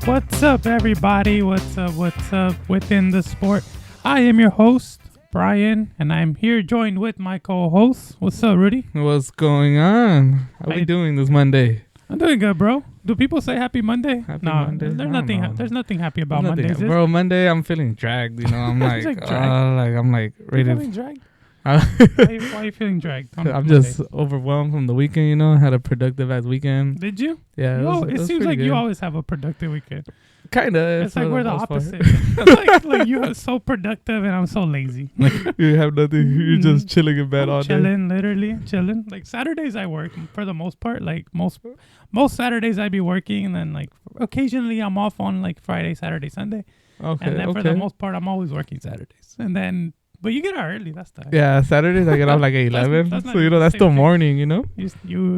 What's up, everybody? What's up? Within the sport. I am your host, Brian, and I'm here joined with my co-host. What's up, Rudy? What's going on? How we doing this Monday? I'm doing good, bro. Do people say Happy Monday? Happy no, Monday? There's nothing happy about Mondays. Bro, Monday I'm feeling dragged. You know, I'm like, I'm like ready. You feeling dragged? why Why are you feeling dragged? I'm just overwhelmed from the weekend. You know, I had a productive ass weekend. Did you? Yeah, it seems like you always have a productive weekend. Kinda. It's like we're the opposite. It's like you are so productive and I'm so lazy. You have nothing. You're just chilling in bed all day. Literally chilling. Like Saturdays I work for the most part. Like most Saturdays I be working, and then like occasionally I'm off on like Friday, Saturday, Sunday. Okay. And then for the most part I'm always working Saturdays. And then but you get out early. That's the yeah. Saturdays I get out like at 11. that's So you know that's still morning. You know. You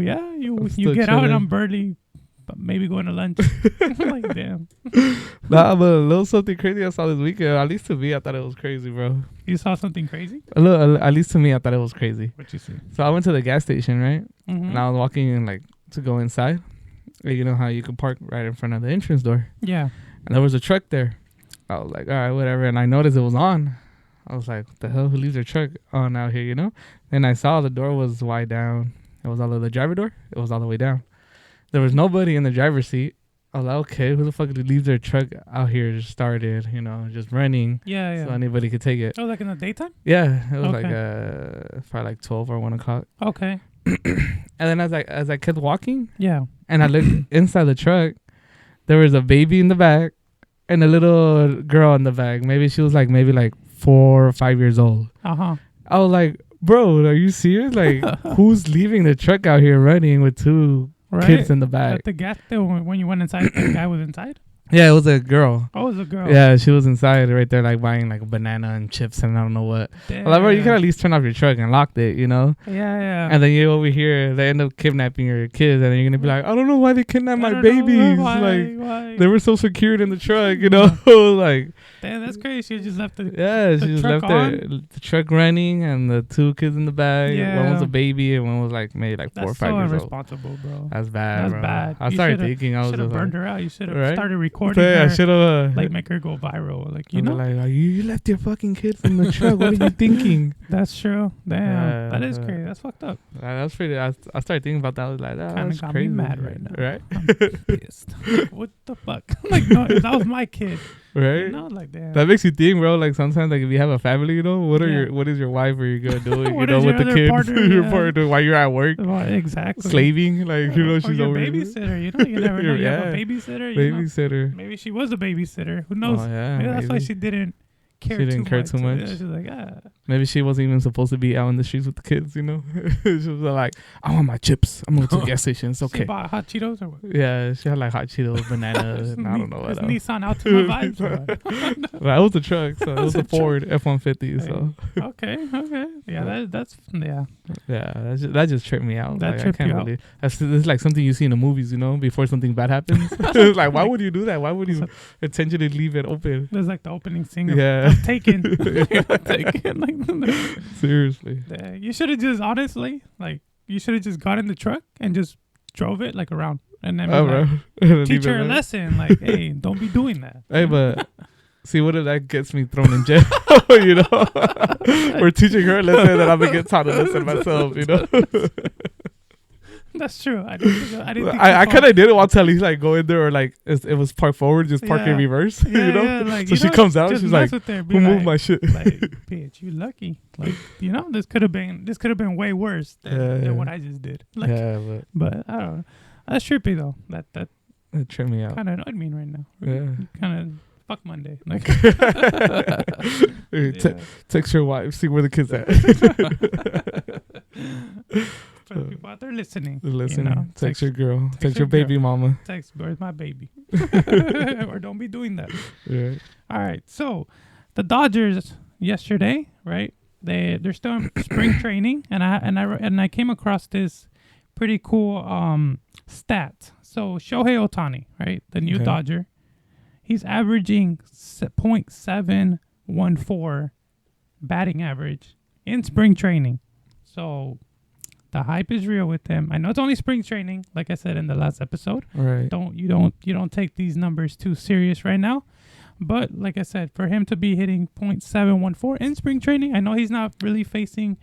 get out and I'm barely. But maybe going to lunch. Like, damn. Nah, but a little something crazy I saw this weekend. At least to me, I thought it was crazy, bro. You saw something crazy? At least to me, I thought it was crazy. What you see? So I went to the gas station, right? Mm-hmm. And I was walking in, like, to go inside. You know how you can park right in front of the entrance door? Yeah. And there was a truck there. I was like, all right, whatever. And I noticed it was on. I was like, what the hell? Who leaves their truck on out here, you know? Then I saw the door was wide down. It was all of the driver door. It was all the way down. There was nobody in the driver's seat. I was like, okay, who the fuck leaves their truck out here just started, you know, just running. Yeah. So anybody could take it. Oh, like in the daytime? Yeah. It was like probably like 12 or 1 o'clock. Okay. And then as I kept walking, yeah, and I looked inside the truck, there was a baby in the back and a little girl in the back. Maybe she was like 4 or 5 years old. Uh-huh. I was like, bro, are you serious? Like, who's leaving the truck out here running with two kids in the back? At the gas station when you went inside, the guy was inside? Yeah, it was a girl. Oh, it was a girl. Yeah, she was inside right there, like buying like a banana and chips and I don't know what. Damn. Like, bro, you could at least turn off your truck and locked it, you know? Yeah. And then you over here, they end up kidnapping your kids, and then you're gonna be like, I don't know why they kidnapped my babies. Why? They were so secured in the truck, you know? Like, damn, that's crazy. She just left the she just left the truck running and the two kids in the back. Yeah. One was a baby and one was like maybe like 4 or 5 years old. That's so irresponsible, bro. That's bad. That's bad. I started thinking I was should have just burned like, her out. You should have started recording I her. should have like make her go viral. Like, you know, like you left your fucking kids in the truck. What are you thinking? That's true. Damn, that is crazy. That's fucked up. That's pretty. I started thinking about that. I was like, that's got crazy. Me mad right now. Right? I'm pissed. What the fuck? Like, no, that was my kid. Right? You know, like, damn. That makes you think, bro. Like sometimes, like if you have a family, you know, what is your wife or your girl doing? You know, with the kids, partner, your partner while you're at work, exactly, slaving, like you know, or she's your over babysitter. You know, you never know. You have a babysitter. Babysitter. Maybe she was a babysitter. Who knows? Oh, yeah, maybe that's why she didn't care. She didn't care too much. Yeah, she's like, Maybe she wasn't even supposed to be out in the streets with the kids, you know? She was like, I want my chips. I'm going to the gas station. It's okay. She bought hot Cheetos or what? Yeah, she had like hot Cheetos, bananas, and I don't know what else. Nissan Altima vibes or what? Well, it was a truck, so it was a Ford F-150, so. Okay. Yeah, that's. Yeah, that just tripped me out. That like, tripped I can't you believe this is like something you see in the movies, you know, before something bad happens. It's like, why would you do that? Why would you intentionally leave it open? There's like the opening scene of Taken. Taken. Like, seriously. Yeah, you should have just honestly, like, you should have just got in the truck and just drove it like around, and then teach her a lesson. Like, hey, don't be doing that. Hey, but. See, what if that gets me thrown in jail? You know, we're teaching her a lesson that I'm gonna get taught a lesson myself. You know, that's true. I kind of didn't want to at least like go in there or like it was park forward, just park in reverse. Yeah, you know, like, so she comes out, she's like, "Who moved my shit?" Like, bitch, you lucky. Like, you know, this could have been way worse than what I just did. Like, but I don't know. That's trippy though. That tripped me out. Kind of annoyed me right now. Yeah, kind of. Fuck Monday. Like, text your wife, see where the kids at. For the people out there listening. You know, text your girl. Text your baby mama. Text, where's my baby? Or don't be doing that. Yeah. All right. So the Dodgers yesterday, right? They're still in spring training, and I came across this pretty cool stat. So Shohei Ohtani, right, the new Dodger. He's averaging .714 batting average in spring training. So The hype is real with him. I know it's only spring training, like I said in the last episode. Right. You don't take these numbers too serious right now. But like I said, for him to be hitting .714 in spring training, I know he's not really facing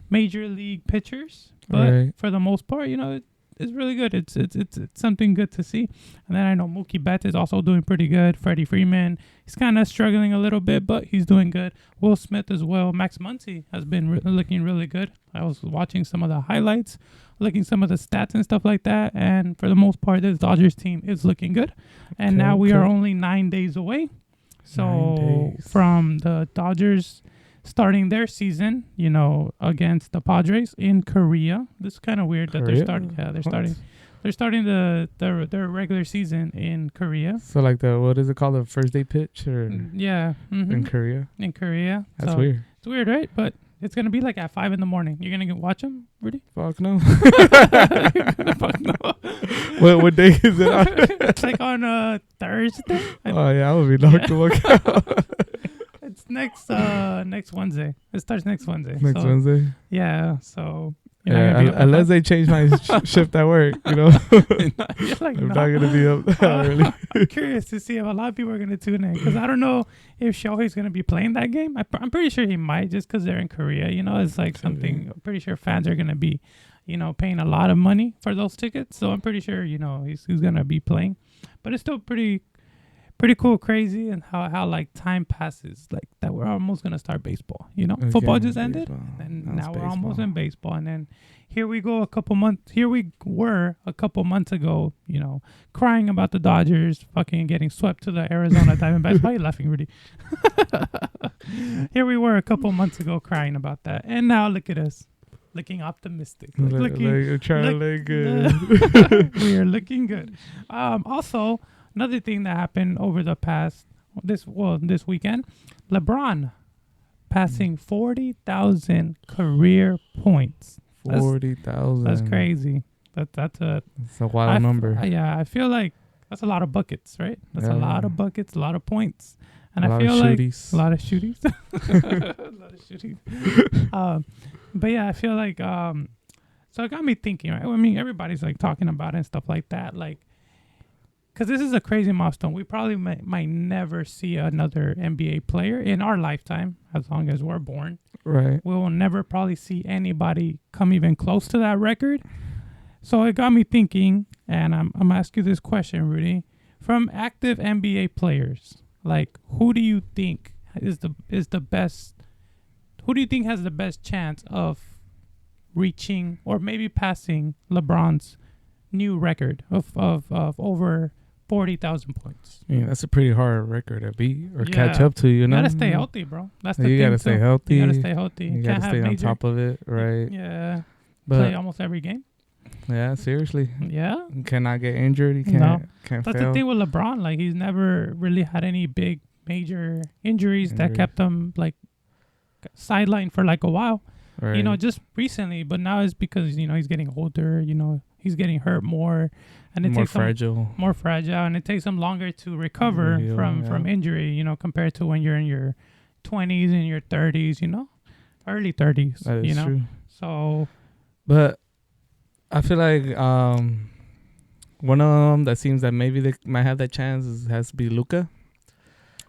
major league pitchers, but for the most part, it's really good. It's something good to see. And then I know Mookie Betts is also doing pretty good. Freddie Freeman, he's kind of struggling a little bit, but he's doing good. Will Smith as well. Max Muncy has been looking really good. I was watching some of the highlights, looking some of the stats and stuff like that. And for the most part, this Dodgers team is looking good. And now we are only 9 days away. So from the Dodgers starting their season, against the Padres in Korea. This is kind of weird that they're starting. Yeah, they're starting their regular season in Korea. So like what is it called? The first day pitch or yeah, in Korea. In Korea. That's weird. It's weird, right? But it's gonna be like at 5 a.m. You're gonna watch them, Rudy? Fuck no. Fuck no. What day is it on? It's like on Thursday. Oh yeah, I would be knocked the fuck out. It's next Wednesday. It starts next Wednesday. Wednesday? Yeah, so... unless they change my shift at work, I'm not going to be up that early. I'm curious to see if a lot of people are going to tune in, because I don't know if Shohei's going to be playing that game. I'm pretty sure he might, just because they're in Korea. It's like something... I'm pretty sure fans are going to be, paying a lot of money for those tickets. So I'm pretty sure, he's going to be playing. But it's still pretty cool, crazy, and how like time passes, like that we're almost gonna start baseball. Football just ended, and now we're almost in baseball. And then here we were a couple months ago, crying about the Dodgers fucking getting swept to the Arizona Diamondbacks. Why are you laughing, Rudy? Here we were a couple months ago crying about that, and now look at us. Looking optimistic. Trying to look good. We are looking good. Also, another thing that happened over the past this weekend, LeBron passing 40,000 career points. 40,000. That's crazy. That's a wild number. Yeah, I feel like that's a lot of buckets, right? That's a lot of buckets, a lot of points. And I feel like shooties. a lot of shooties. A lot of shooties. But yeah, I feel like so it got me thinking, right? I mean, everybody's like talking about it and stuff like that, like, because this is a crazy milestone. We probably might never see another NBA player in our lifetime, as long as we're born. Right. We will never probably see anybody come even close to that record. So it got me thinking, and I'm gonna ask you this question, Rudy. From active NBA players, like, who do you think is the best? Who do you think has the best chance of reaching or maybe passing LeBron's new record of over 40,000 points? Yeah, that's a pretty hard record to beat or catch up to, You gotta stay healthy, bro. That's the thing. You gotta stay healthy. You gotta stay healthy. You gotta stay on top of it, right? Yeah. But play almost every game. Yeah, seriously. Yeah. You cannot get injured. You can't That's fail. the thing with LeBron. Like, he's never really had any big major injuries that kept him like sidelined for like a while. Right. Just recently, but now it's because, he's getting older, he's getting hurt more, and it takes more fragile, and it takes him longer to recover from injury, compared to when you're in your 20s and your 30s, early 30s. That is true. So, but I feel like one of them that seems that maybe they might have that chance has to be Luka.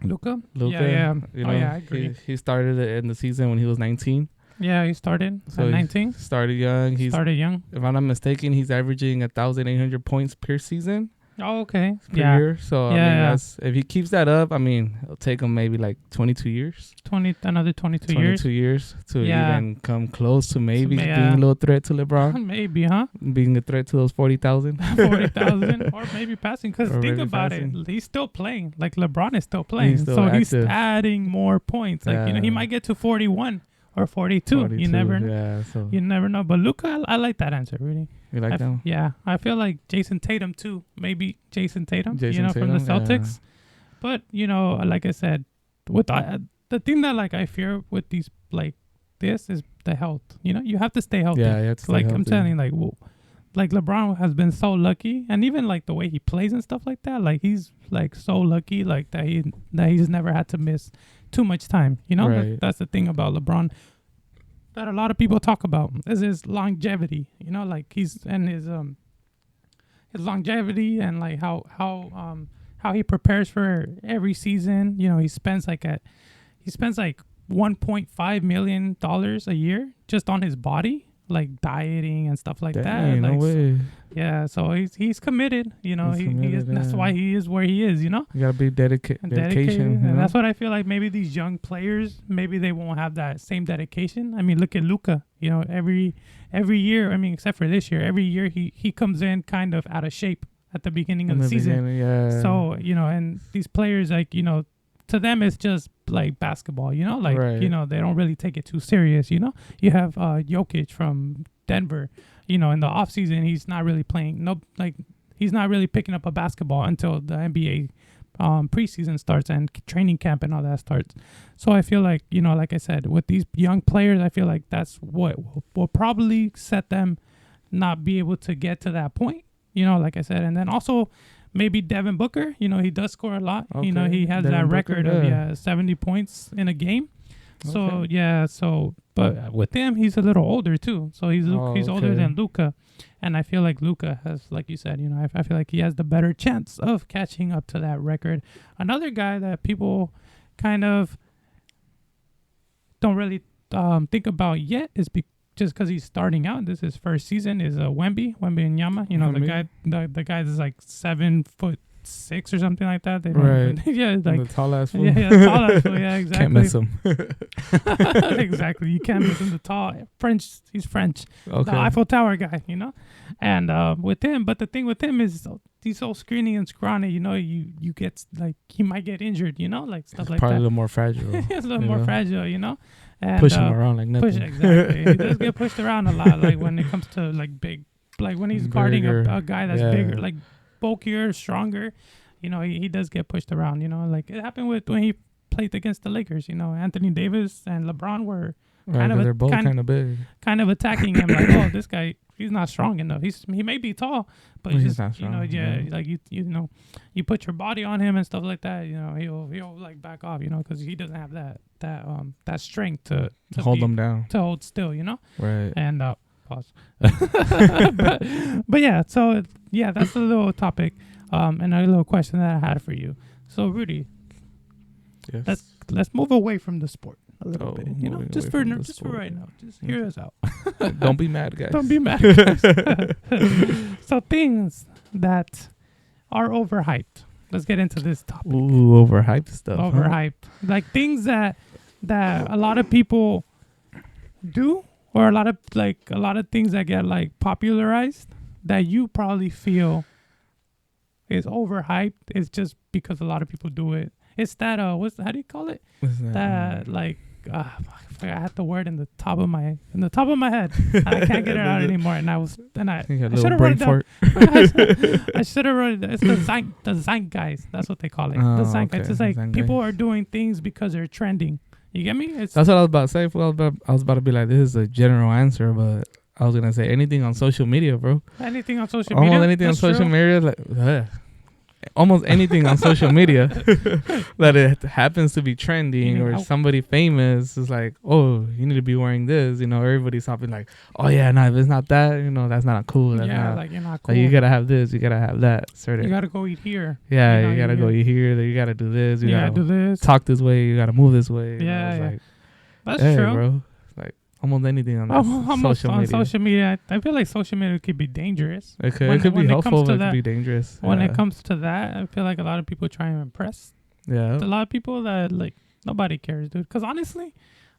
Yeah. I agree. He started in the season when he was 19. Yeah, he started at 19. Started young. Started young. If I'm not mistaken, he's averaging 1,800 points per season. Oh, okay. Per year. So, I mean, if he keeps that up, I mean, it'll take him maybe like 22 years. Another 22 years. 22 years to even come close to maybe being a little threat to LeBron. Maybe, huh? Being a threat to those 40,000. 40,000 or maybe passing. Because think about it. He's still playing. Like, LeBron is still playing. He's adding more points. Like, he might get to 41 or 42. You never know. Yeah, so you never know. But Luka, I like that answer, really. You like that one? Yeah. I feel like Jason Tatum, too. Maybe Jason Tatum, from the Celtics. Yeah. But, like I said, with the thing that, like, I fear with these, like, this is the health. You have to stay healthy. Yeah, you have to stay healthy. I'm telling you, like LeBron has been so lucky, and even, like, the way he plays and stuff like that, like, he's, like, so lucky, like, that he's never had to miss too much time. Right. That's the thing about LeBron. that a lot of people talk about is his longevity. You know, like his longevity and like how he prepares for every season. You know, he spends like 1.5 million dollars a year just on his body, like dieting and stuff like that. Dang, Like, no way. yeah, so he's committed. You know, He's he is. committed, That's yeah. why he is where he is. You know, You gotta be dedication. and You know? that's what I feel like. Maybe these young players, maybe they won't have that same dedication. I mean, look at Luka. You know, every year. I mean, except for this year, every year he comes in kind of out of shape at the beginning of the season. Yeah. So, you know, and these players, like, you know, to them it's just like basketball. You know, like Right. you know they don't really take it too serious. You know, you have Jokic from Denver. You know, in the off season, he's not really playing. He's not really picking up a basketball until the NBA preseason starts and training camp and all that starts. So I feel like, you know, like I said, with these young players, I feel like that's what will probably set them not be able to get to that point. You know, like I said, and then also maybe Devin Booker. You know, he does score a lot. Okay. You know, he has Devin that Booker, record of 70 points in a game. So Okay. but with him, he's a little older too. So he's older okay. than Luka, and I feel like Luka has, like you said, you know, I feel like he has the better chance of catching up to that record. Another guy that people kind of don't really think about yet is just because he's starting out. This is his first season. Is Wemby Nyama. You know, the guy that's like 7'6" or something like that. They don't Right. even- yeah, like the tall ass fool. yeah, tall ass fool. Yeah, exactly. Can't miss him. Exactly. You can't miss him. The tall French. He's French. Okay. The Eiffel Tower guy. You know, and with him, but the thing with him is he's so skinny and scrawny. You know, you get like he might get injured. You know, like stuff like Probably a that. little more fragile. He's a little you more know? fragile. You know, and Push him around like push nothing. exactly. He does get pushed around a lot. Like when it comes to like big, like when he's guarding Bigger. a guy that's bigger, like bulkier, stronger. You know, he does get pushed around. You know, like it happened with when he played against the Lakers. You know, Anthony Davis and LeBron were Right, kind of 'cause a- they're both kind- kind of big. kind of attacking him like, oh, this guy, he's not strong enough. He may be tall, but He's he's just, not you know, strong, yeah. like you know, you put your body on him and stuff like that. You know, he'll like back off. You know, because he doesn't have that strength to Hold them down. to hold still. You know, Right. and pause. but yeah, so yeah, that's a little topic, and a little question that I had for you. So Rudy, Yes. let's move away from the sport a little Oh, bit. You know, moving just away for from the just for sport. right now. Just hear us out. Don't be mad, guys. Don't be mad. Guys. So things that are overhyped. Let's get into this topic. Ooh, overhyped stuff. huh? Overhyped, like things that a lot of people do, or a lot of things that get like popularized that you probably feel is overhyped. It's just because a lot of people do it. It's that how do you call it? What's that? That like I had the word in the top of my head. And I can't get it out anymore. And I You got a should little have brain wrote it fart. down. I should have wrote it down. It's the zeitgeist. That's what they call it. The Oh, zeitgeist. okay. It's like Zeitgeist. people are doing things because they're trending. You get me? It's That's what I was about to say. I was about to be like, this is a general answer, but I was gonna say anything on social media, bro. anything on social media. Almost anything on That's social true. media, like almost anything on social media that it happens to be trending You or know, somebody famous is like, oh, you need to be wearing this. You know, everybody's hopping like, oh yeah, no, if it's not that, you know, that's not cool. That's Yeah, not, like you're not cool. like, you gotta have this, you gotta have that. Certain. You gotta go eat here. Yeah, you know, you gotta you go gotta- eat here. You gotta do this. You You gotta gotta do this. talk this way. You gotta move this way. You know, Yeah, it's yeah. like, That's hey, true. bro. It's like almost anything on Almost social on media. social media. I feel like social media could be dangerous. It could, when- it could when be it helpful, comes to but it that- could be dangerous. When yeah. it comes to that, I feel like a lot of people try and impress. yeah. A lot of people that like nobody cares, dude. Because honestly,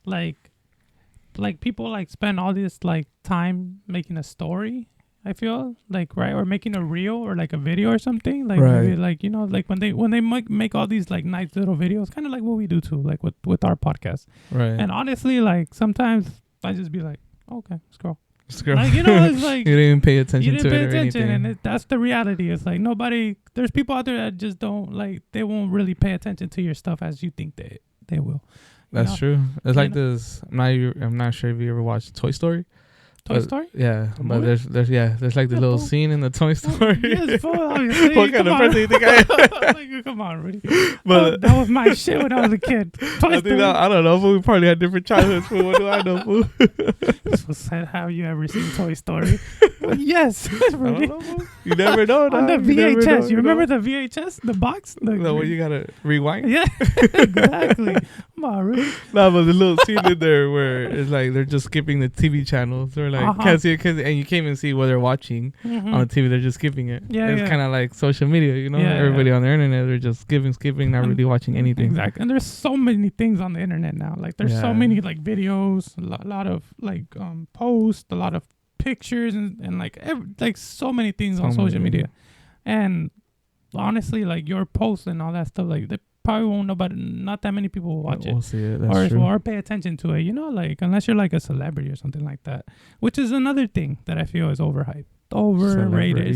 like people like spend all this like time making a story. I feel like, right, or making a reel or like a video or something. Like maybe Right. like, you know, like when they make all these like nice little videos, kind of like what we do too, like with our podcast. Right. And honestly, like sometimes I just be like, okay, scroll. Scroll. Like, you know, it's like you didn't even pay you attention didn't to pay it or attention, anything. and that's the reality. It's like there's people out there that just don't like, they won't really pay attention to your stuff as you think they will. That's know? true. It's You like know? this. I'm not sure if you ever watched Toy Story, Toy Story? Yeah, The but movie? there's like the Yeah, little fool. scene in the Toy Story. Yes, fool. Obviously. What kind of person do you think I am? Like, come on, Rudy. But That was my shit when I was a kid. Toy I Story. think I don't know. Fool. We probably had different childhoods. Fool. What do I know? Fool? So said, have you ever seen Toy Story? Well, yes, I Rudy. don't know. Fool. You never know. On the dog. You never VHS. know, You remember know? the VHS? The box? The way you gotta rewind. Yeah, exactly. Come on, Rudy. No, but the little scene in there where it's like they're just skipping the TV channels. They're like can't see it, and you can't even see what they're watching Mhm. on TV. They're just skipping it. Yeah, It's yeah. kind of like social media, you know. Yeah, Everybody yeah. on the internet, they're just skipping, not really watching anything. Exactly. And there's so many things on the internet now. Like there's so Yeah. many like videos, a lot of like posts, a lot of pictures, and like like so many things on So social many. media. And honestly, like your posts and all that stuff, like they probably won't know, but not that many people will watch it. We'll see it. That's Or, true. or pay attention to it, you know, like unless you're like a celebrity or something like that, which is another thing that I feel is overrated.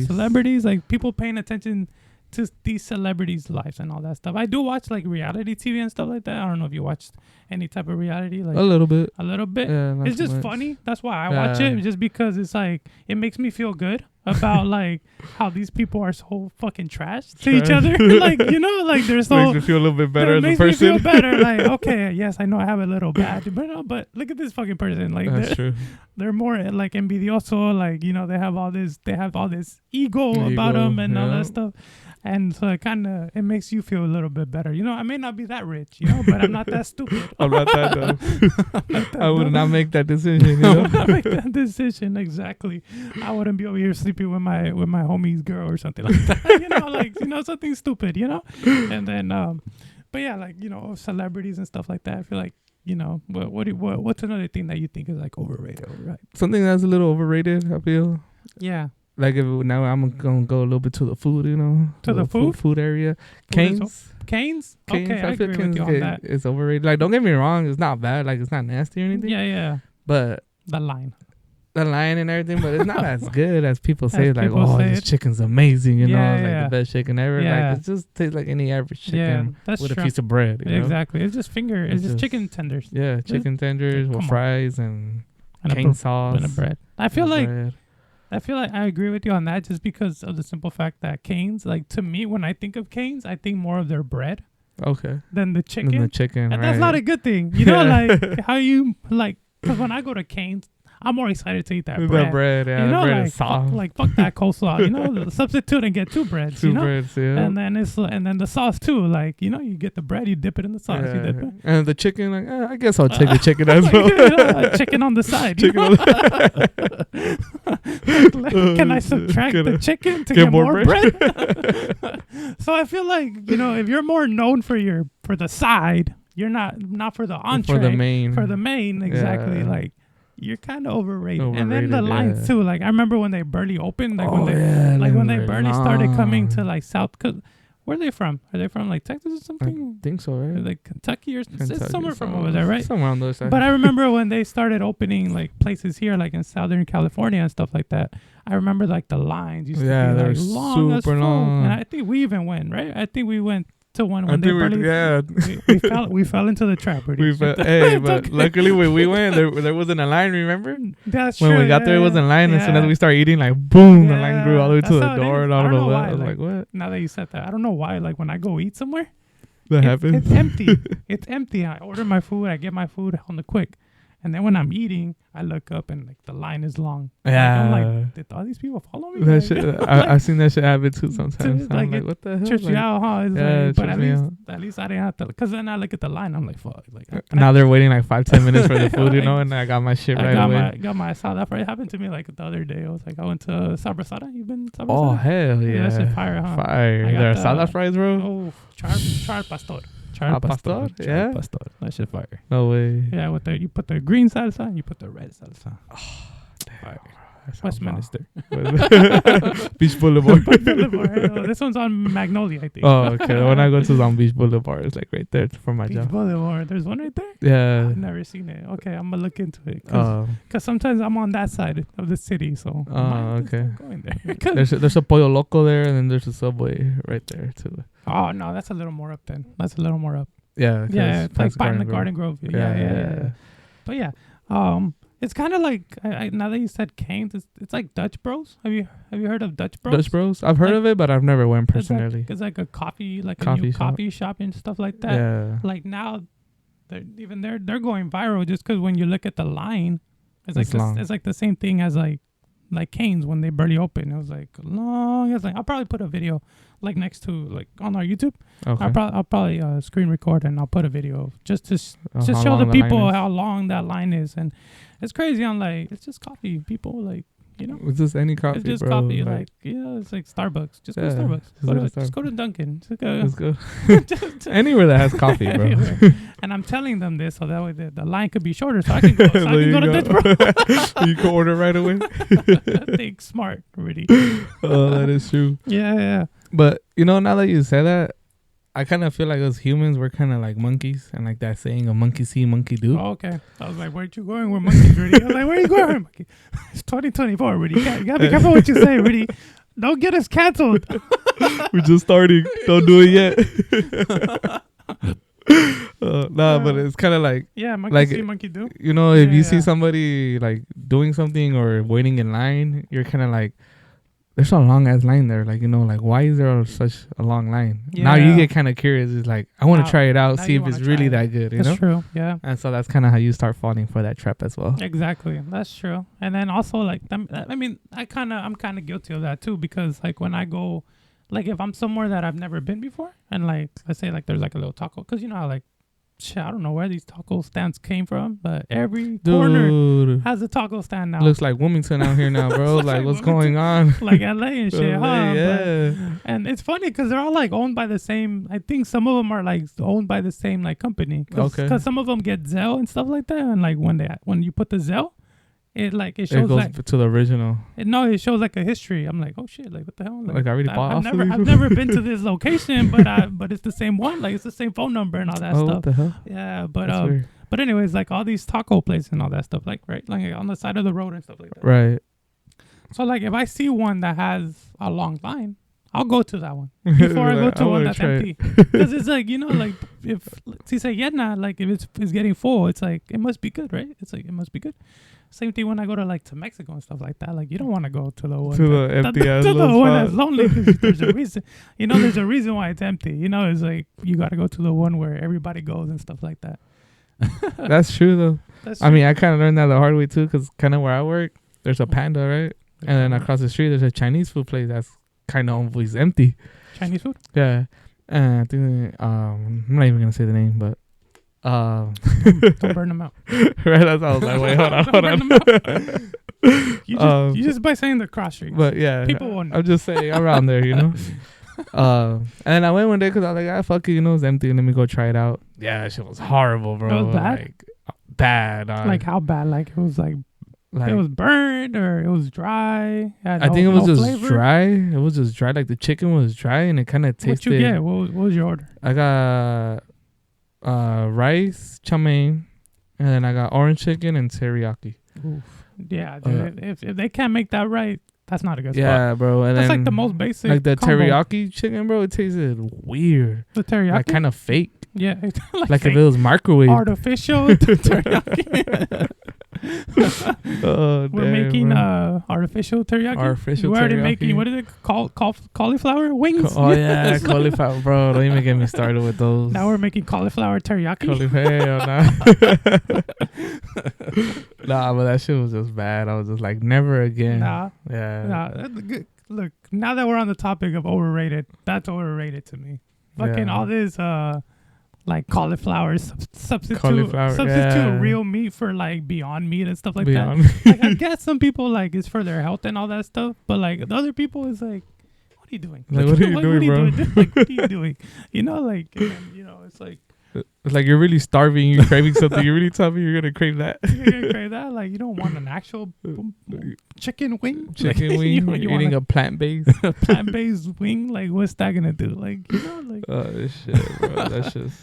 Celebrities, like people paying attention to these celebrities' lives and all that stuff. I do watch like reality TV and stuff like that. I don't know if you watched any type of reality, like A little bit. a little bit. Yeah, not It's too just much. funny. That's why I watch it, Yeah. just because it's like it makes me feel good about like how these people are so fucking trash to each Trash. other. Like, you know, like they're so Makes me feel a little bit better it as a makes me feel person. better. Like, okay, yes, I know I have a little bad, but no, but look at this fucking person. Like, That's true. they're more like envidioso. Like, you know, they have all this ego about them and all yeah. that stuff. And so it makes you feel a little bit better. You know, I may not be that rich, you know, but I'm not that stupid. I'm not that dumb. I would not make that decision. You I know? would not make that decision. Exactly. I wouldn't be over here sleeping with my homie's girl or something like that. You know, like, you know, something stupid, you know? And then but yeah, like, you know, celebrities and stuff like that. I feel like, you know, what's another thing that you think is like overrated, right? Something that's a little overrated, I feel. Yeah. Like if now I'm gonna go a little bit to the food, you know, To the food area. Food is Canes. Okay, I feel agree with you on that. It's overrated. Like don't get me wrong, it's not bad. Like it's not nasty or anything. Yeah, yeah. But The line. the line and everything, but it's not as good as people say. As Like, people oh, say this it. chicken's amazing, you know, Yeah, it's like yeah. the best chicken ever. Yeah. Like it just tastes like any average chicken Yeah, that's with true. a piece of bread. You know? Exactly. It's just it's just chicken tenders Yeah, chicken tenders come with on. fries and and cane a sauce and a bread. I feel and like bread. I agree with you on that, just because of the simple fact that Cane's, like, to me, when I think of Cane's, I think more of their bread Okay. than the And chicken. the chicken, And right? that's not a good thing. You know, Yeah. like how you like, because when I go to Cane's, I'm more excited to eat that The bread. bread, yeah, You know, the bread like is soft. fuck that coleslaw. You know, substitute and get two breads. Two you know, breads, yeah. and then the sauce too. Like, you know, you get the bread, you dip it in the sauce. You dip it. And the chicken, like, I guess I'll take the chicken as Like, well. you know, chicken on the side. You Chicken know? on Like, can I subtract Can I the chicken to get get more more bread? So I feel like, you know, if you're more known for the side, you're not for the entree. For the main. For the main, exactly. Yeah. Like, you're kind of overrated. And then Overrated, the lines yeah. too. Like, I remember when they barely opened. Like Oh, when they yeah, like when they they're barely started coming to long. like South. Where are they from? Are they from like Texas or something? I think so, right? Like Kentucky or something? It's Kentucky, somewhere from somewhere- over there, right? Somewhere on the other side. But I remember when they started opening like places here, like in Southern California and stuff like that. I remember like the lines used Yeah, to be they're like long as super fuck. long. And I think we even went, right? I think we went to one I when they think barely. yeah. we fell into the trap. Pretty. Hey, It's but okay. luckily when we went, there wasn't a line. Remember That's when true. we got there, it wasn't a line. Yeah. As soon as we started eating, like boom, the line grew all the way to That's the how it door, is. and I don't know what. why, I was like, what? Now that you said that, I don't know why. Like when I go eat somewhere, That happened. It's empty. It's empty. I order my food. I get my food on the quick, and then when I'm eating, I look up and like the line is long. Yeah. I'm like, did all these people follow me? That Like, shit, I've seen that shit happen too sometimes. like I'm like, it what the hell? trips you Like, out, huh? It's yeah, like, it but at trips me least, out. at least I didn't have to. Because then I look at the line, I'm like, fuck. Like, can now I, they're waiting like 5-10 minutes for the food, you Like, know, and I got my shit I right got away. got my salad. That happened to me like the other day. I was like, I went to Sabrasada. You've been to Sabrasada? Oh hell Yeah, yeah! that shit fire, huh? Fire. I got There are the- salad fries, bro. Oh, char pastor. Char pastor? Char Yeah? pastor. That shit fire. No way. Yeah, with you put the green salsa and you put the red salsa. Fire. That sounds Westminster. bomb. Beach Boulevard. Boulevard. This one's on Magnolia, I think. Oh, okay. When I go to Long Beach Boulevard, it's like right there from my Beach job. Boulevard. There's one right there? Yeah. I've never seen it. Okay, I'm gonna look into it. Because sometimes I'm on that side of the city, so I might just okay. go in there. 'Cause- There's a Pollo Loco there, and then there's a Subway right there too. oh no, that's a little more up then. That's a little more up. Yeah. Yeah, it's like past by in the Grove. Garden Grove. Yeah. But yeah, It's kind of like now that you said Canes, it's like Dutch Bros. Have you heard of Dutch Bros? Dutch Bros. I've heard Like, of it, but I've never went personally. It's like a coffee, like a Coffee new shop. coffee shop and stuff like that. Yeah. Like now, they're going viral just because when you look at the line, It's long. it's like the same thing as like Canes when they barely opened. It was like long. It's like I'll probably put a video like next to like on our YouTube. Okay. I'll probably screen record and I'll put a video just to How show long the the people line is. how long that line is. And it's crazy. I'm like, it's just coffee. People like, you know, It's just any coffee, it's just bro. coffee. Like, yeah, it's like Starbucks. Just go to Yeah, Starbucks. just Go to Dunkin'. let's go. Just Anywhere that has coffee, bro. Anywhere. And I'm telling them this so that way the line could be shorter, so I can go. So I There can you go to go. Dutch Bros. You can order right away. Think smart, really. Oh, that is true. Yeah. But now that you say that, I kind of feel like as humans, we're kind of like monkeys, and like that saying, "A monkey see, monkey do." Oh, okay. I was like, "Where'd you going? We're monkeys, Rudy." I was like, "Where you going, monkey?" It's 2024, Rudy. You gotta be careful what you say, Rudy. Don't get us canceled. We're just starting. Don't do it yet. But it's kind of like, Yeah, monkey like, see, monkey do. if you see Yeah. somebody like doing something or waiting in line, you're kind of like, there's a long ass line there. Like, like, why is there such a long line? Now you Yeah. get kind of curious. It's like, I want Now- to try it out, now see you if it's wanna really try that good, That's true. Yeah. And so that's kind of how you start falling for that trap as well. Exactly. That's true. And then also like I mean, I'm kind of guilty of that too, because like when I go, like if I'm somewhere that I've never been before, and like let's say like there's like a little taco, because you know how like shit, I don't know where these taco stands came from, but every corner Dude, has a taco stand now. looks like Wilmington out here now, bro. Looks like, like what's Wilmington. going on? Like LA and shit, huh? Yeah. And it's funny because they're all like owned by the same. I think some of them are like owned by the same like company. Okay. Because some of them get Zelle and stuff like that, and like when you put the Zelle, it It shows goes like to the original. it shows like a history. I'm like, oh shit, like what the hell? Like, I already bought off of these? I've never been to this location, but it's the same one. Like it's the same phone number and all that Oh, stuff. what the hell? Yeah, but That's weird. but anyways, like all these taco places and all that stuff, like right, like on the side of the road and stuff like that. Right. So like if I see one that has a long line, I'll go to that one before I go to one that's empty. Because it's like, like if si se llena, like if it's getting full, it's like it must be good, right? It's like it must be good. Same thing when I go to like to Mexico and stuff like that. Like you don't want to go to the one To the empty ass to the little one spot. that's lonely, because there's a reason. There's a reason why it's empty. It's like you got to go to the one where everybody goes and stuff like that. That's true though. That's I mean, I kind of learned that the hard way too, because kind of where I work, there's a Panda, right? And then across the street, there's a Chinese food place that's kind of always empty. Chinese food. Yeah. And I think, I'm not even gonna say the name, but Don't burn them out. right. That's how I was like, wait, hold on. Don't burn them out. You just by saying the cross streets. But yeah, People won't know. I'm just saying around there, And then I went one day because I was like, fuck it, it's empty. Let me go try it out. Yeah, that shit was horrible, bro. It was bad? Like, bad. Like how bad? Like it was like it was burnt or it was dry. I think it was just flavor? dry. It was just dry. Like the chicken was dry and it kind of tasted. What you get? What was your order? I got rice, chow mein, and then I got orange chicken and teriyaki. Oof. Yeah, dude, if they can't make that right, that's not a good spot. Yeah, bro. And That's then, like the most basic. like the combo. teriyaki chicken, bro. It tasted weird. The teriyaki. Like kind of fake. Yeah, Like if it was microwave. artificial teriyaki. Oh, We're damn, making bro. artificial teriyaki. Artificial We're already teriyaki. making what is it called? Cauliflower wings. Oh yeah, cauliflower, bro. Don't even get me started with those. Now we're making cauliflower teriyaki. Hell nah. Nah, but that shit was just bad. I was just like, never again. Nah. Yeah. Look, now that we're on the topic of overrated, that's overrated to me. Fucking Yeah. all this like cauliflower substitute yeah. real meat for like Beyond Meat and stuff like Beyond. that. Like I guess some people like it's for their health and all that stuff, but like the other people is like, what are you doing? Like, what are you doing, bro? Like, what are you doing? Like, and then, it's like It's like you're really starving, you're craving something. You really tell me you're gonna crave that. you're gonna crave that. Like you don't want an actual chicken wing. Chicken Like, wing. you You're want eating a plant based. a plant-based wing. Like what's that gonna do? Like like Oh shit, bro. That's just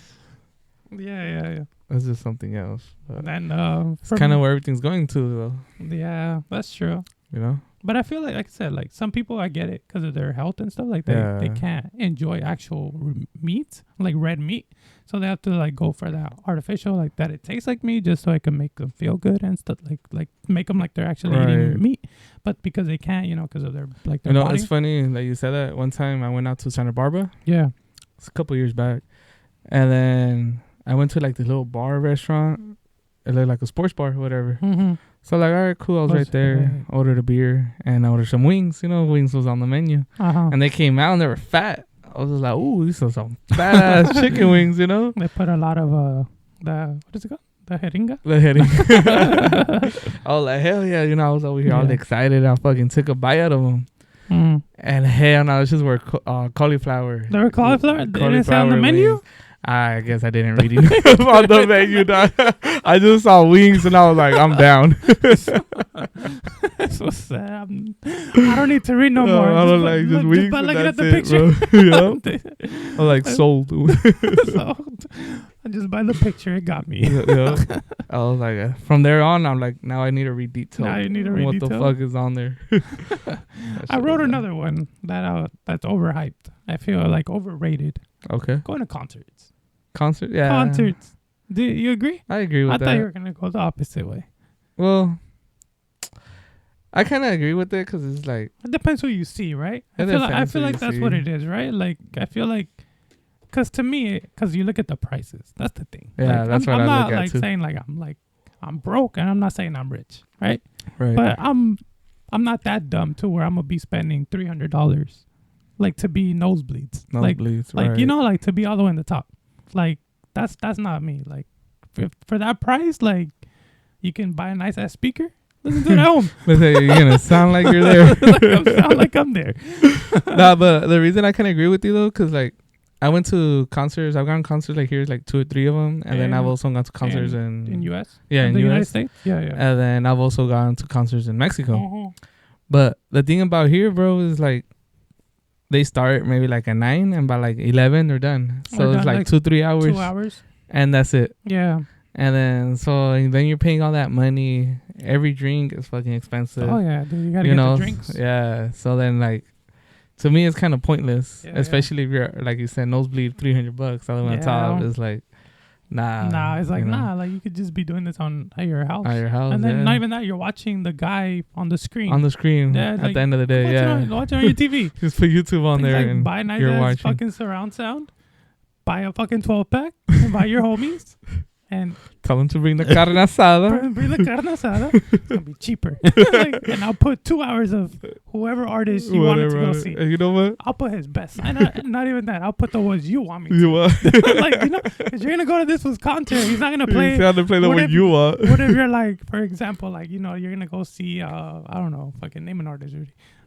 yeah. that's just something else. And then It's kind of where everything's going to, though. yeah, that's true. You know. But I feel like I said, like some people, I get it because of their health and stuff. Like they can't enjoy actual meat, like red meat, so they have to like go for that artificial, like that it tastes like meat, just so I can make them feel good and stuff. Like make them like they're actually eating meat, but because they can't, because of their like their body. It's funny that you said that. One time I went out to Santa Barbara. Yeah, it's a couple years back, and then I went to like this little bar restaurant. It looked like a sports bar or whatever. Mm-hmm. So like, all right, cool. I was right there. Ordered a beer and I ordered some wings. Wings was on the menu. And they came out and they were fat. I was just like, ooh, these are some fat ass chicken wings, They put a lot of what is it called? The jeringa? The jeringa. I was like, hell yeah. I was over here all excited. I fucking took a bite out of them. Mm. And hell no, it's just were cauliflower. There were cauliflower? Did it say on the menu? Wings. I guess I didn't read enough on the menu. I just saw wings and I was like, I'm down. So sad. I don't need to read no more. I don't like just wings. But looking at the picture. Yeah. I'm like sold. Sold. I just by the picture, it got me. Yeah. I was like, from there on, I'm like, now I need to read detail. Now you need to read what detail. What the fuck is on there? I wrote another one that's overhyped. I feel like overrated. Okay. Going to concerts. Yeah. Concerts. Do you agree? I agree with that. I thought you were going to go the opposite way. Well, I kind of agree with it because it's like... It depends who you see, right? I feel like that's what it is, right? Like, I feel like... Because to me, because you look at the prices. That's the thing. Yeah, like, that's what I look at, I'm not like saying like I'm broke, and I'm not saying I'm rich, right? Right. But I'm not that dumb to where I'm going to be spending $300 like to be nosebleeds. Like, right. Like to be all the way in the top. Like that's not me. Like for that price, like you can buy a nice ass speaker, listen to it at home. You're gonna sound like you're there. Sound like I'm there. Nah, but the reason I can agree with you though, cause like I went to concerts. I've gone to concerts like here's like 2 or 3 of them, and then I've also gone to concerts in US. Yeah, in the US. United States. Yeah. And then I've also gone to concerts in Mexico. But the thing about here, bro, is like. They start maybe like at 9 and by like 11 they're done. So it's like 2-3 hours. 2 hours. And that's it. Yeah. And then you're paying all that money. Every drink is fucking expensive. Oh yeah, dude, you gotta get the drinks. Yeah. So then like, to me it's kind of pointless. Especially if you're like you said, nosebleed $300 all the way on top is like, nah. It's like like you could just be doing this at your house. At your house, and then not even that, you're watching the guy on the screen. Yeah, at the end of the day, watching on your TV. Just put YouTube on there and buy nice ass fucking surround sound. Buy a fucking 12-pack. Invite your homies. And tell them to bring the carne asada. Bring the carne asada. It's gonna be cheaper. And I'll put 2 hours of whoever artist you wanted to go see. You know what? I'll put his best. And not even that. I'll put the ones you want me to. You want? Because you're gonna go to this was concert. He's not gonna play. He's not gonna play the one you want. What if you're like, for example, like you're gonna go see I don't know, fucking name an artist.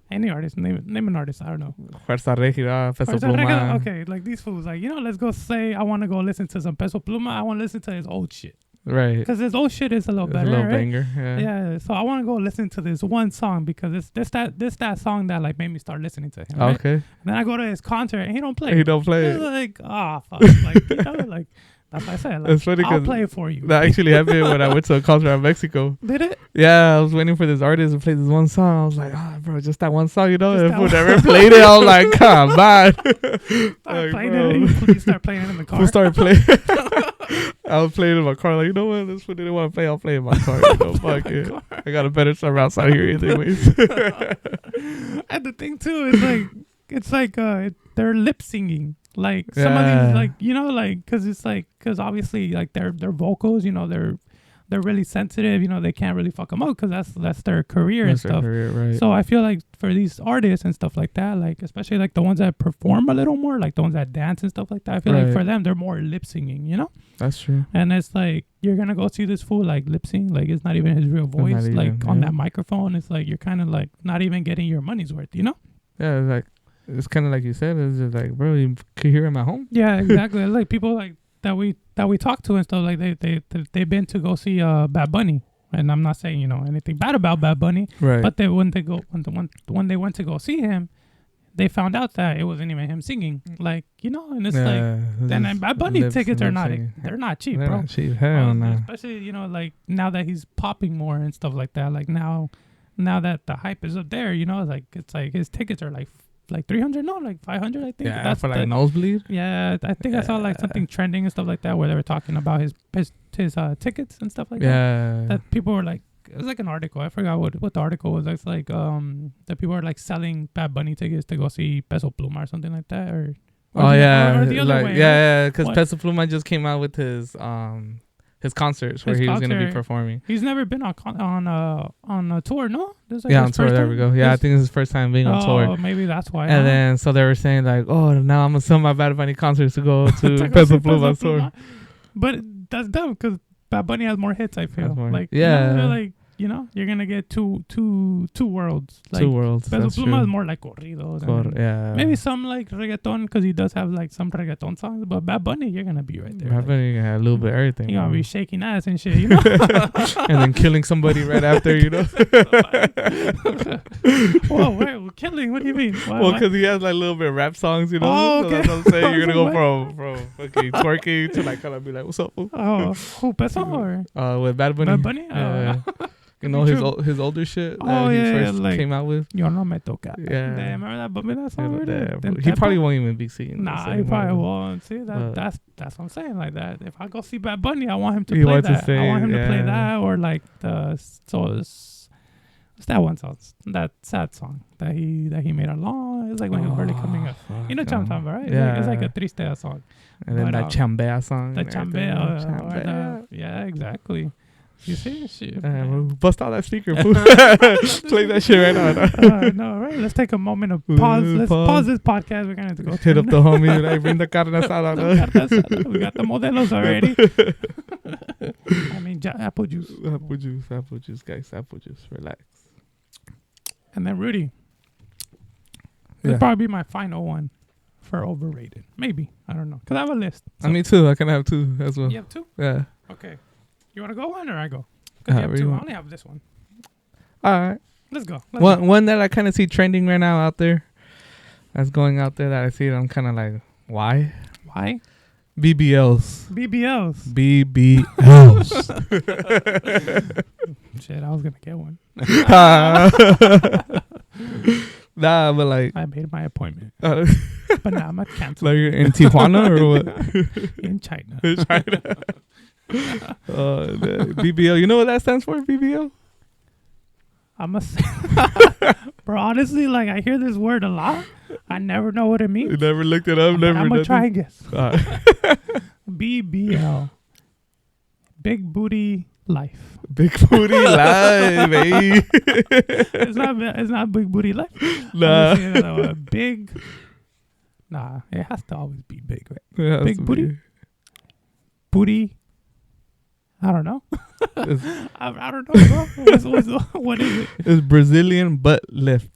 Any artist, name an artist. I don't know. Fuerza Regida, Peso Pluma. Okay, like these fools, like let's go say I want to go listen to some Peso Pluma. I want to listen to his old shit. Right. Because his old shit is a little better. A little right? banger. Yeah. So I want to go listen to this one song because it's that song that like made me start listening to him. Right? Okay. And then I go to his concert and he don't play. It's like, fuck. Like, like. That's what I said. Like, it's funny I'll play it for you. That actually happened when I went to a concert in Mexico. Did it? Yeah, I was waiting for this artist to play this one song. I was like, bro, just that one song, If we never played it, I was like, come on. You start playing it in the car. We'll start playing. I was playing in my car. Like, you know what? This one didn't want to play. I'll play in my car. Fuck it. I got a better summer outside here anyways. And the thing too is it's like they're lip singing. Like some of these, like because obviously like their vocals, they're really sensitive. They can't really fuck them up because that's their career and stuff. Right. So I feel like for these artists and stuff like that, like especially like the ones that perform a little more, like the ones that dance and stuff like that, I feel like for them they're more lip singing. That's true. And it's like you're gonna go see this fool like lip sing, like it's not even his real voice, like on that microphone. It's like you're kind of like not even getting your money's worth. Yeah, like. It's kind of like you said. It's just like, bro, you could hear him at home. Yeah, exactly. It's like people like that we talk to and stuff. Like they've been to go see Bad Bunny, and I'm not saying anything bad about Bad Bunny. Right. But when they went to go see him, they found out that it wasn't even him singing. Like and it's like, and Bad Bunny tickets are not they're not cheap, they're bro. Not cheap. Hell no. Especially like now that he's popping more and stuff like that. Like now now that the hype is up there, it's like his tickets are like 300, no, like 500, I think. Yeah, That's for like nosebleed. Yeah, I think I saw like something trending and stuff like that where they were talking about his tickets and stuff like that. Yeah. That people were like, it was like an article. I forgot what the article was. It's like that people are like selling Bad Bunny tickets to go see Peso Pluma or something like that, or the other way. Yeah, because Peso Pluma just came out with his concerts where he was gonna be performing. He's never been on a tour, no? Like on tour. There we go. Yeah, I think it's his first time being on tour. Oh, maybe that's why. And then so they were saying like, oh, now I'm gonna sell my Bad Bunny concerts to go to Peso Pluma tour. But that's dumb because Bad Bunny has more hits. I feel like yeah. You're gonna get two worlds. Like, two worlds. Peso Pluma is more like corridos. Yeah. Maybe some like reggaeton because he does have like some reggaeton songs. But Bad Bunny, you're gonna be right there. Bad Bunny, you have a little bit of everything. You're gonna be shaking ass and shit, and then killing somebody right after, Whoa, wait, killing? What do you mean? Well, because he has like a little bit of rap songs, Oh, okay. So that's what I'm saying. You're gonna go from fucking twerking to like kind of be like, what's up, fool? Oh, who Peso or? With Bad Bunny. Bad Bunny. Yeah. His older shit that he first came out with. Yo no me toca. Yeah. Damn, remember that song? He probably won't even be singing. Nah, he probably won't. See, that's what I'm saying. Like that. If I go see Bad Bunny, I want him to play that. I want him to play that or like what's that one song? That sad song that he made along. It's like when he was barely coming up. You know what I'm talking about, right? Yeah. It's like a triste song. And then that Chambea song. The Chambea. Yeah, exactly. You see shit. Bust out that speaker. Play that shit right now. No, right? Let's take a moment of pause. Let's pause this podcast. We're going to go hit up the homie. Like, bring the carne asada. We got the modelos already. I mean, apple juice. Apple juice, guys. Apple juice. Relax. And then Rudy. It'll probably be my final one for overrated. Maybe. I don't know. Because I have a list. So. Me too. I can have two as well. You have two? Yeah. Okay. You want to go one or I go? Because you have two. I only have this one. All right. Let's go. One that I kind of see trending right now out there. That's going out there that I see it. I'm kind of like, why? Why? BBLs. Shit, I was going to get one. Nah, but like... I made my appointment. But now I'm at cancel. Like in Tijuana or what? In China. BBL. You know what that stands for, BBL? Bro, honestly, like I hear this word a lot. I never know what it means. You never looked it up? I'm going to try and guess. BBL. Big Booty Life. Big Booty Life, baby. It's not Big Booty Life. Nah. Big. Nah, it has to always be big, right? Big Booty. Booty. I don't know. I don't know, bro. What is it? It's Brazilian butt lift.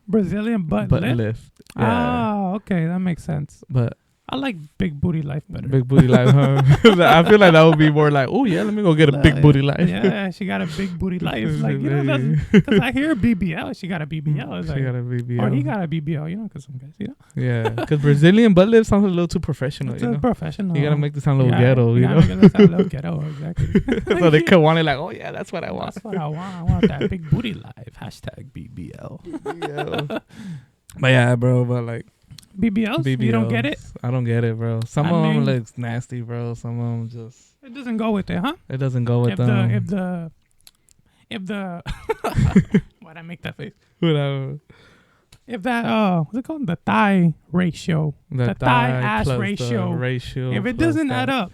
Brazilian butt lift? Yeah. Oh, okay. That makes sense. But I like Big Booty Life better. Big Booty Life, huh? I feel like that would be more like, oh, yeah, let me go get a Big Booty Life. Yeah, she got a Big Booty Life. Like, because I hear BBL, she got a BBL. She got a BBL. Or he got a BBL, because some guys, Yeah, because Brazilian butt lift sounds a little too professional, It's professional. You got to make this sound a little ghetto, you know? Make it sound a little ghetto, exactly. So they could want it like, oh, yeah, that's what I want. That's what I want. I want that Big Booty Life. # BBL. But yeah, bro, but like, BBLs? You don't get it? I don't get it, bro. Some of them looks nasty, bro. Some of them just... It doesn't go with it, huh? It doesn't go with them. If the... Why'd I make that face? Whatever. If that... what's it called? The thigh ratio. The thigh-ass ratio. If it doesn't add up.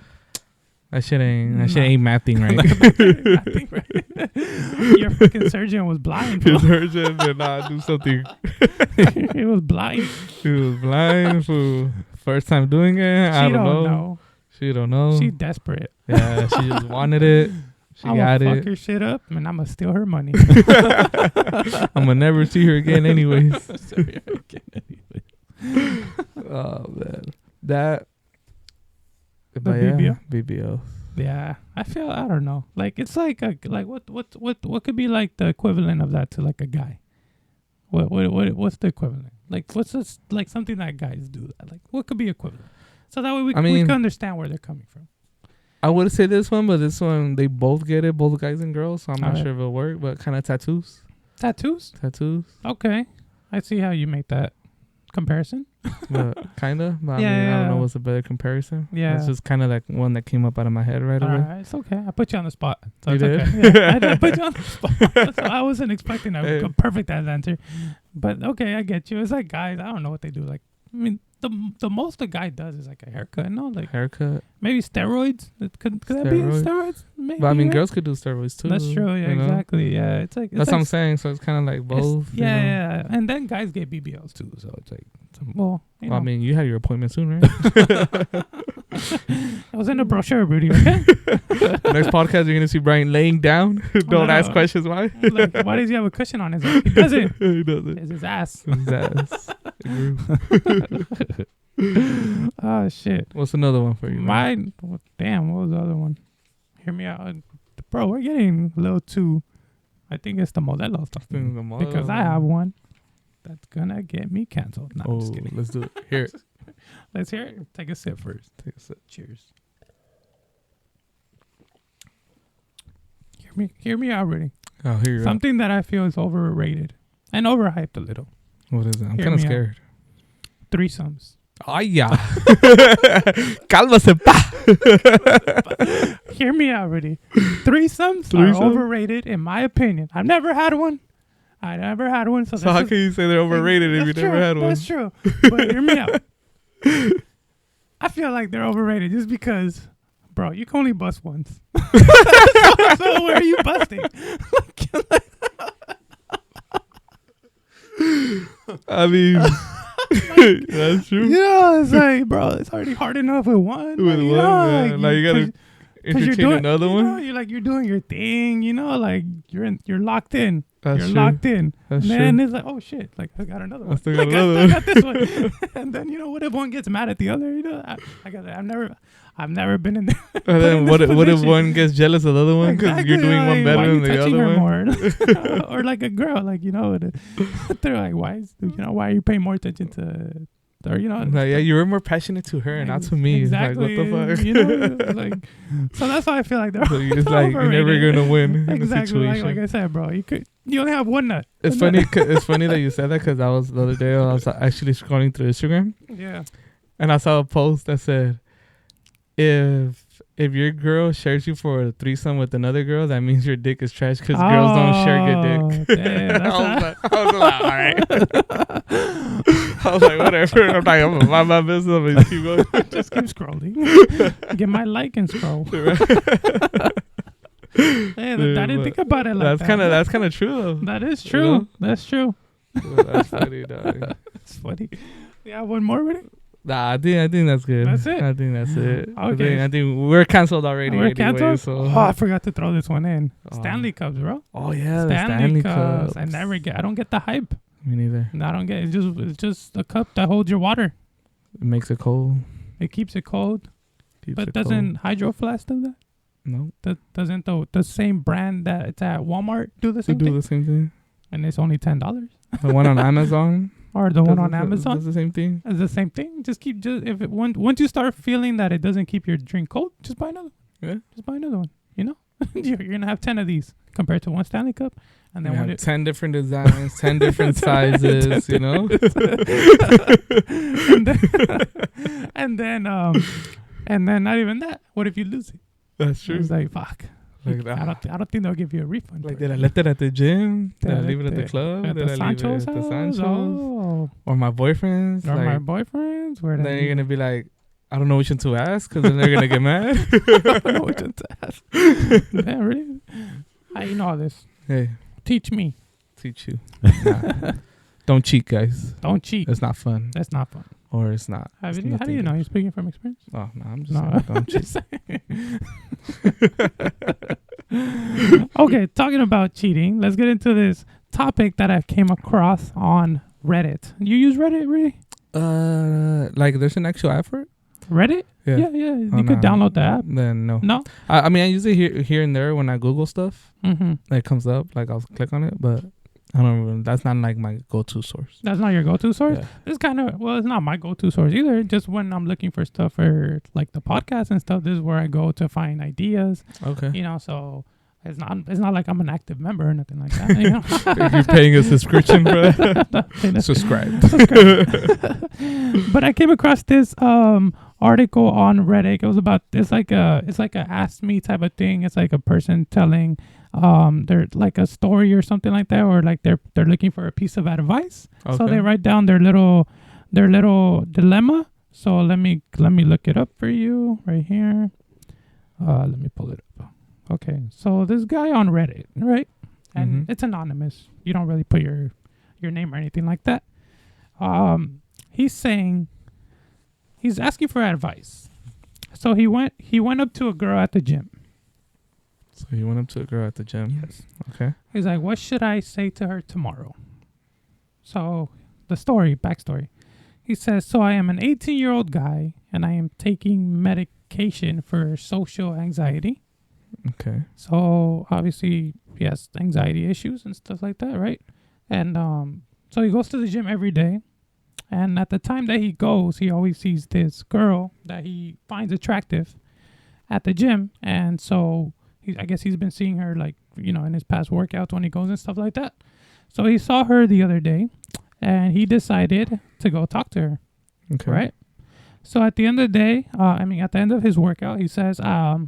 That shit ain't mathing right. Mathing right. Your fucking surgeon was blind. Your surgeon did not do something. He was blind. He was blind for first time doing it. I don't know. She don't know. She desperate. Yeah, she just wanted it. She got it. I'ma fuck her shit up and I'ma steal her money. I'ma never see her again anyways. Oh man. That BBL. Yeah, I don't know. Like it's like what could be like the equivalent of that to like a guy? What's the equivalent? Like what's this, like something that guys do? Like what could be equivalent? So that way we can understand where they're coming from. I would say this one, but this one they both get it, both guys and girls. So I'm not sure if it'll work. But kind of tattoos. Tattoos? Tattoos. Okay. I see how you make that comparison. Kind of. But I Yeah, mean, I don't know yeah. what's a better comparison. Yeah. It's just kind of like one that came up out of my head right away. Alright, it's okay. I put you on the spot. So You it's did? okay. Yeah, I did put you on the spot. So I wasn't expecting a perfect answer. But okay, I get you. It's like guys, I don't know what they do. Like, I mean, the most a guy does is like a haircut, no? Like Haircut. maybe steroids. Could that be Steroids. steroids? Maybe. But I mean, right? girls could do steroids too. That's true. Yeah, you know? exactly. Yeah, it's like That's like what I'm saying. So it's kind of like both. you know? Yeah, and then guys get BBLs too. So it's like, well, you know. Well, I mean, you had your appointment soon, right? I was in a brochure, Rudy. Okay. Next podcast, you're gonna see Brian laying down. Don't No. ask questions. Why? Like, why does he have a cushion on his head? He doesn't. He doesn't. It's his ass. His ass. Oh shit. What's another one for you? man? Mine. Damn. What was the other one? Hear me out, bro. We're getting a little too. I think it's the Modelo stuff because I have one that's gonna get me canceled. No, I'm just kidding. Let's do it. Here. Let's hear it. Take a sip first. Take a sip. Cheers. Hear me out, Rudy. Oh, here you go. Something that I feel is overrated and overhyped a little. What is it? I'm Hear kind of me out. scared. Threesomes. Ay, ya. Cálmase, pa. Hear me out, Rudy. Threesomes Threesome? are overrated, in my opinion. I've never had one. So How can you say they're overrated if you never had one? That's true. But hear me out. I feel like they're overrated just because, bro, you can only bust once. So where are you busting? I mean, that's true. Yeah, it's like, bro, it's already hard enough with one. With you one, know, yeah. Like, you gotta entertain another you one. know, you're doing your thing, you know, like you're locked in. That's you're true. locked in. That's and then true. it's like, oh shit, like I got another one. I still got Like, another I one. still got this one. And then what if one gets mad at the other? You know, I've never been in there. And then put what in if this position. one gets jealous of the other one because you're doing one better why than you the touching other her one? more? Or like a girl, like they're like, why are you paying more attention to, or Like, yeah, you were more passionate to her and not to me. Exactly. It's like, what the fuck? You know, like, so that's why I feel like they're So you're just like, you're never overrated. gonna win in the Exactly. situation. Like I said, bro, you only have one nut. It's funny. It's funny that you said that because the other day I was actually scrolling through Instagram Yeah. and I saw a post that said, if your girl shares you for a threesome with another girl, that means your dick is trash because girls don't share good dick. Damn, I was like, all right. I was like, whatever. I'm like, I'm gonna mind my business. I'm gonna keep going. just keep scrolling. Get my like and scroll. Hey, I didn't think about it like that. That's kind of true though. That is true. You know? That's true. Well, that's funny, dog. It's funny. Yeah, one more with it. Nah, I think that's good. That's it? I think that's it. Okay. I think we're canceled already. We're anyway, canceled. So. Oh, I forgot to throw this one in. Oh. Stanley Cups, bro. Oh yeah, the Stanley Cups. Cups. I don't get the hype. Me neither. I don't get. It's just a cup that holds your water. It makes it cold. It keeps it cold. Keeps But it doesn't Hydro Flask do that? No. Doesn't the same brand that it's at Walmart do the They same do thing? the same thing. And it's only $10. The one on Amazon. Or the one does on the- Amazon does the same thing. is the same thing. Once you start feeling that it doesn't keep your drink cold, just buy another. Yeah. Just buy another one. You know, you're gonna have 10 of these compared to one Stanley Cup, and then We when have it 10 different designs, 10 different sizes. You know. and then not even that. What if you lose it? That's true. It's like fuck. Like I don't think they'll give you a refund. Like, for did I it. left it at the gym? Did I Did I leave it at left the it club? At Did the I leave it Sancho's at the house? Sancho's? Oh. Or my boyfriend's? Or Like, my boyfriend's? Where then you're going to be like, I don't know which one to ask because then they're going to get mad. I don't know which one to ask. Man, really? How you know all this? Hey, Teach me. teach you. Nah. Don't cheat, guys. Don't cheat. It's not fun. That's not fun. Or it's not. How It's do you nothing know? good. You're speaking from experience? Oh, no, I'm just No. saying. Don't cheat. Just saying. Okay, talking about cheating, let's get into this topic that I came across on Reddit. You use Reddit, really? Like, there's an actual app for it? Reddit? Yeah. Yeah. You Oh, could no. download the app. Then no. No? I mean, I use it here and there when I Google stuff. Mm-hmm. It comes up, like I'll click on it, but I don't remember. That's not like my go-to source. That's not your go-to source? Yeah. It's kind of, it's not my go-to source either. Just when I'm looking for stuff for like the podcast and stuff, this is where I go to find ideas. Okay. You know, so It's not like I'm an active member or nothing like that. You know? If you're paying a subscription for that, subscribe. But I came across this article on Reddit. It was about it's like a ask me type of thing. It's like a person telling they're like a story or something like that, or like they're looking for a piece of advice. Okay. So they write down their little dilemma. So let me look it up for you right here. Let me pull it up. Okay, so this guy on Reddit, right? And it's anonymous. You don't really put your name or anything like that. He's saying he's asking for advice. So he went up to a girl at the gym. So he went up to a girl at the gym. Yes. Okay. He's like, what should I say to her tomorrow? So the backstory. He says, so I am an 18-year-old guy and I am taking medication for social anxiety. Okay. So obviously he has anxiety issues and stuff like that, right? And so he goes to the gym every day. And at the time that he goes, he always sees this girl that he finds attractive at the gym. And so I guess he's been seeing her like, you know, in his past workouts when he goes and stuff like that. So he saw her the other day and he decided to go talk to her. Okay. Right? So at the end of the day, at the end of his workout, he says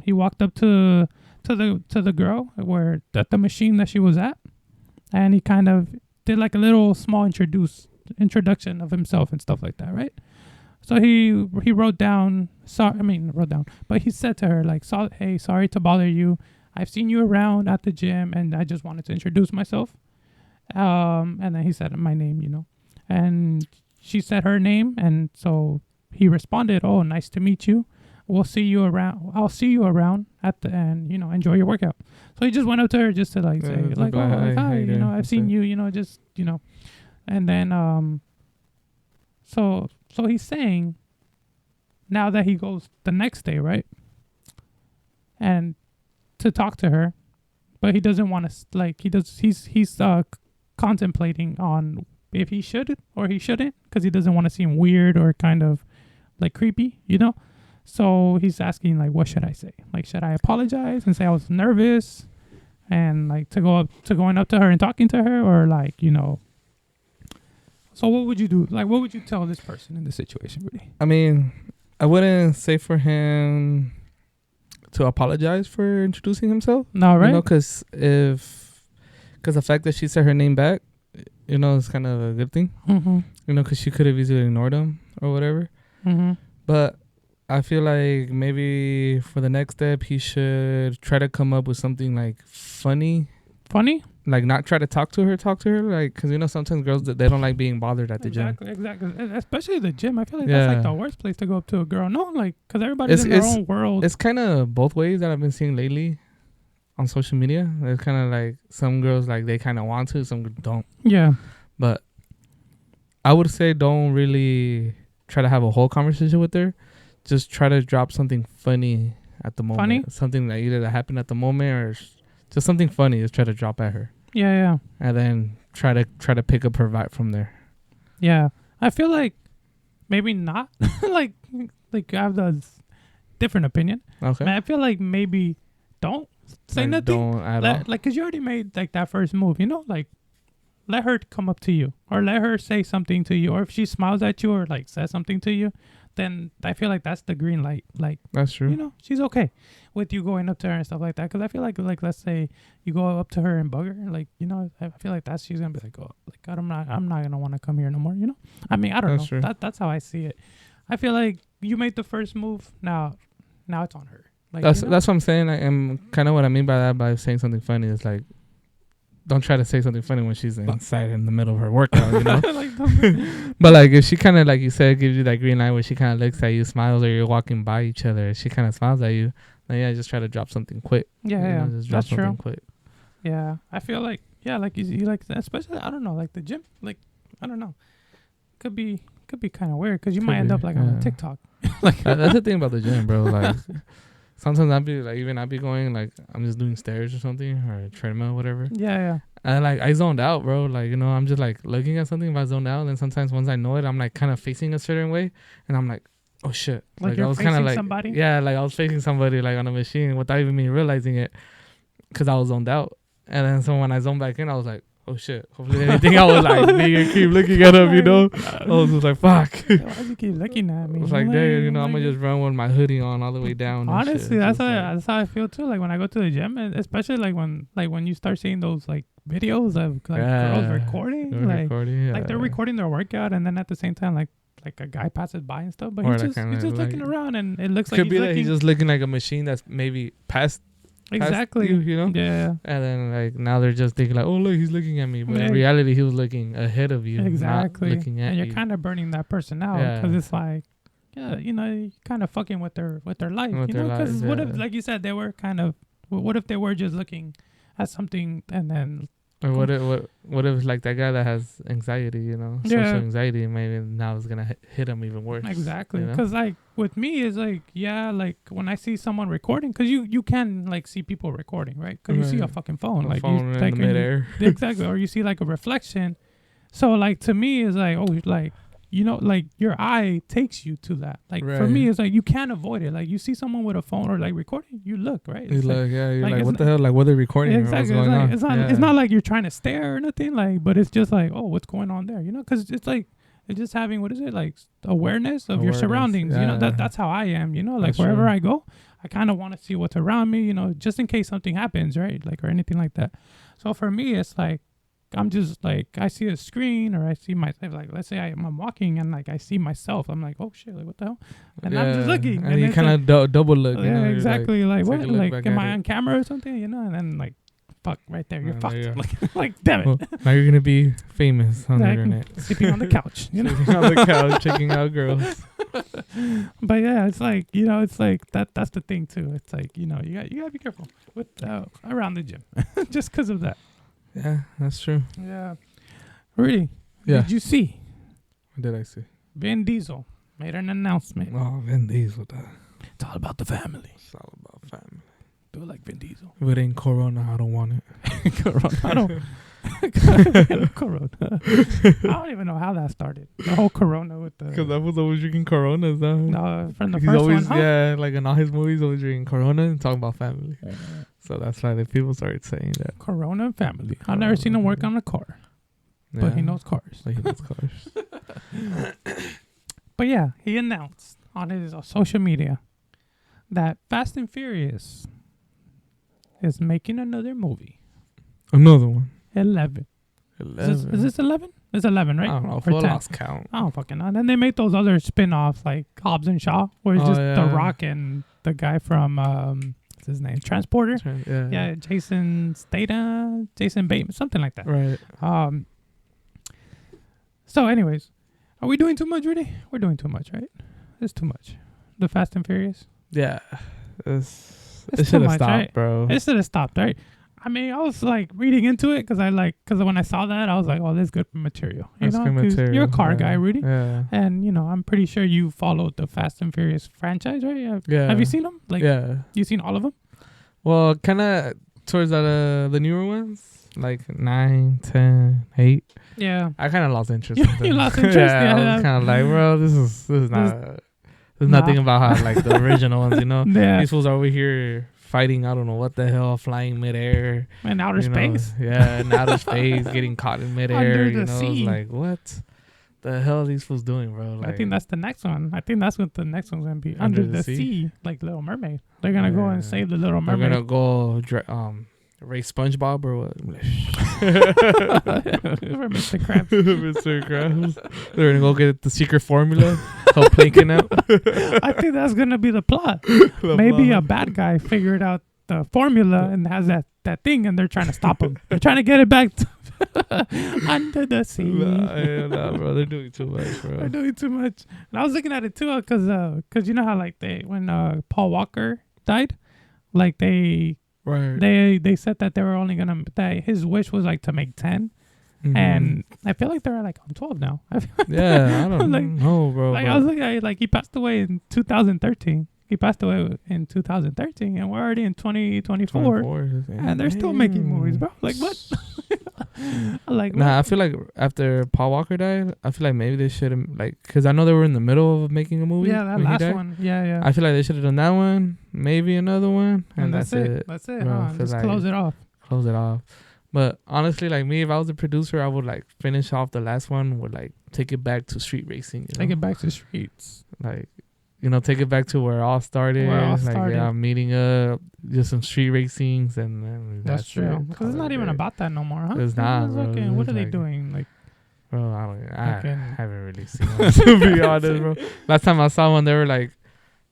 he walked up to the girl at the machine that she was at, and he kind of did like a little small introduction of himself and stuff like that, right? So he wrote down, but he said to her like, hey, sorry to bother you. I've seen you around at the gym, and I just wanted to introduce myself. And then he said my name, you know, and she said her name, and so he responded, "Oh, nice to meet you. We'll see you around. I'll see you around at the end. You know, enjoy your workout." So he just went up to her just to like say, like, "Oh, like, hi, you know, I've seen you. You know, just you know," and then so he's saying now that he goes the next day, right, and to talk to her, but he doesn't want to like he's contemplating on if he should or he shouldn't because he doesn't want to seem weird or kind of like creepy, you know? So he's asking like, what should I say? Like, should I apologize and say I was nervous and like going up to her and talking to her, or like, you know, so what would you do? Like, what would you tell this person in this situation, Rudy? I mean, I wouldn't say for him to apologize for introducing himself. No, right? You know, because the fact that she said her name back, you know, it's kind of a good thing. Mm-hmm. You know, because she could have easily ignored him or whatever. Mm-hmm. But I feel like maybe for the next step, he should try to come up with something like funny. Funny? Like not try to talk to her, like, because you know sometimes girls they don't like being bothered at the gym. Exactly. Especially the gym. I feel like that's like the worst place to go up to a girl. No, like because everybody's in their own world. It's kind of both ways that I've been seeing lately on social media. It's kind of like some girls like they kind of want to, some don't. Yeah. But I would say don't really try to have a whole conversation with her. Just try to drop something funny at the moment. Funny? Something that either that happened at the moment or just something funny. Just try to drop at her. Yeah. And then try to pick up her vibe from there. Yeah. I feel like maybe not. like I have the different opinion. Okay. I feel like maybe don't say like nothing. Don't at all. Like, because you already made like that first move, you know? Like, let her come up to you or let her say something to you. Or if she smiles at you or like says something to you, then I feel like that's the green light. Like, that's true. You know, she's okay with you going up to her and stuff like that. Because I feel like let's say you go up to her and bug her, like, you know, I feel like she's gonna be like, oh, like I'm not gonna want to come here no more. You know, I mean, I don't know. True. That's how I see it. I feel like you made the first move. Now it's on her. Like, that's you know? that's what I'm saying. And kind of what I mean by that, by saying something funny, is like, don't try to say something funny when she's inside in the middle of her workout, you know. But like if she kind of, like you said, gives you that green light where she kind of looks at you, smiles, or you're walking by each other, she kind of smiles at you, then yeah, just try to drop something quick. Yeah, just drop something quick. Yeah, I feel like like you like, especially I don't know, like the gym, like I don't know, could be kind of weird because you might end up like on TikTok. Like that's the thing about the gym, bro. Like sometimes I'd be going like I'm just doing stairs or something or a treadmill or whatever. Yeah. And like I zoned out, bro. Like, you know, I'm just like looking at something, but I zoned out. And then sometimes once I know it, I'm like kind of facing a certain way, and I'm like, oh shit. Like you're I was facing kind of like somebody. Yeah, like I was facing somebody like on a machine without even me realizing it. because I was zoned out. And then so when I zoned back in, I was like, oh shit. Hopefully they didn't think I was like me and keep looking at him, you know. I was just like, fuck. Why do you keep looking at me? I was like, dang, you know, I'm gonna just run with my hoodie on all the way down. Honestly, that's how I feel too. Like when I go to the gym, and especially like when you start seeing those like videos of like girls recording, like they're recording their workout, and then at the same time like a guy passes by and stuff, but he's just looking around, and it looks like he's just looking like a machine that's maybe past. Exactly. You know? Yeah. And then like now they're just thinking like, oh look, he's looking at me, but in reality he was looking ahead of you. Exactly. Not looking at and you're you. kind of burning that person out because it's like, yeah, you know, you're kind of fucking with their life, you know? Because what if, like you said, they were kind of, what if they were just looking at something and then. Or what if like that guy that has anxiety, you know, social anxiety, maybe now it's gonna hit him even worse. Exactly, because like with me is like like when I see someone recording, because you can like see people recording, right? Because you see a fucking phone, like phone in the midair. Exactly, or you see like a reflection. So like to me is like like. You know, like your eye takes you to that. Like for me, it's like you can't avoid it. Like you see someone with a phone or like recording, you look, right? You look, you're like what the hell? Like what they're recording? Exactly. What's going on? It's not like you're trying to stare or nothing. Like, but it's just like, oh, what's going on there? You know, because it's like it's just having like awareness of your surroundings. You know, that's how I am. You know, like wherever I go, I kind of want to see what's around me. You know, just in case something happens, right? Like or anything like that. So for me, it's like. I'm just like I see a screen or I see myself like let's say I'm walking and like I see myself I'm like oh shit like what the hell and I'm just looking and you kind of double look you know, exactly like what like am I on camera or something you know and then like fuck right there you're fucked like damn it now you're gonna be famous on the internet sleeping on the couch you know sleeping on the couch checking out girls but yeah it's like you know it's like that's the thing too it's like you know you gotta be careful with around the gym just because of that. Yeah, that's true. Yeah. Really? Yeah. Did you see? What did I see? Vin Diesel made an announcement. Oh, Vin Diesel. It's all about the family. It's all about family. Do it like Vin Diesel. If it ain't Corona, I don't want it. Corona. I don't. Corona. I don't even know how that started. The whole Corona with the. Because I was always drinking Coronas. No, from the he's first always, one. Huh? Yeah, like in all his movies, always drinking Corona and talking about family. So that's why the people started saying that. Corona and family. I've never seen him work on a car. Yeah. But he knows cars. But yeah, he announced on his social media that Fast and Furious is making another movie. Another one. 11. Is this 11? It's 11, right? I don't know. Full lost count. I don't fucking know. And then they make those other spin-offs like Hobbs and Shaw, where it's just The Rock and the guy from... what's his name? Transporter? Yeah, Jason Statham, Jason Bateman, something like that. Right. So anyways, are we doing too much, really? We're doing too much, right? It's too much. The Fast and Furious? Yeah. It should have stopped, right? Bro. It should have stopped, right? I mean, I was like reading into it because when I saw that, I was like, oh, this is good material. You know, good material. You're a car guy, Rudy. Yeah. And, you know, I'm pretty sure you followed the Fast and Furious franchise, right? Yeah. Have you seen them? Like, yeah. You seen all of them? Well, kind of towards the newer ones, like 9, 10, 8. Yeah. I kind of lost interest. You lost interest? Yeah. I was kind of like, bro, this is not... There's nothing about how like the original ones, you know. Yeah. These fools are over here fighting, I don't know what the hell, flying midair. In outer space. Yeah, in outer space, getting caught in midair. Under the sea. It's like, what the hell are these fools doing, bro? Like, I think that's the next one. I think that's what the next one's going to be. Under the sea, like Little Mermaid. They're going to go and save the Little Mermaid. They're going to go race SpongeBob or what? Or Mr. Krabs. Mr. Krabs. They're going to go get the secret formula. Help Plankton out. I think that's going to be the plot. Maybe a bad guy figured out the formula and has that thing and they're trying to stop him. They're trying to get it back under the sea. Nah, bro. They're doing too much, bro. They're doing too much. And I was looking at it too because you know how like when Paul Walker died, like they said that they were only that his wish was like to make 10. Mm-hmm. And I feel like they're like on 12 now. Yeah, I don't like, know, bro. Like I was looking at it, like he passed away in 2013. He passed away in 2013, and we're already in 2024, 24, and they're still making movies, bro. Like what? Like Nah, what? I feel like after Paul Walker died, I feel like maybe they should have because I know they were in the middle of making a movie. Yeah, that when he last died. one. Yeah. I feel like they should have done that one, maybe another one, and that's it. That's it. Bro, Huh? 'cause, Just like, close it off. Close it off. But honestly, like me, if I was a producer, I would like finish off the last one with like take it back to street racing. You Take know? it back to the streets. Like, take it back to where it all started. Where it all like, started. yeah, meeting up, just some street racings, and then That's true. it. Because it's Call not it even a day. about that no more, huh? It's not, bro. What It's are they like- doing? Like, Bro, I fucking- haven't really seen one, to be honest, bro. Last time I saw one, they were like,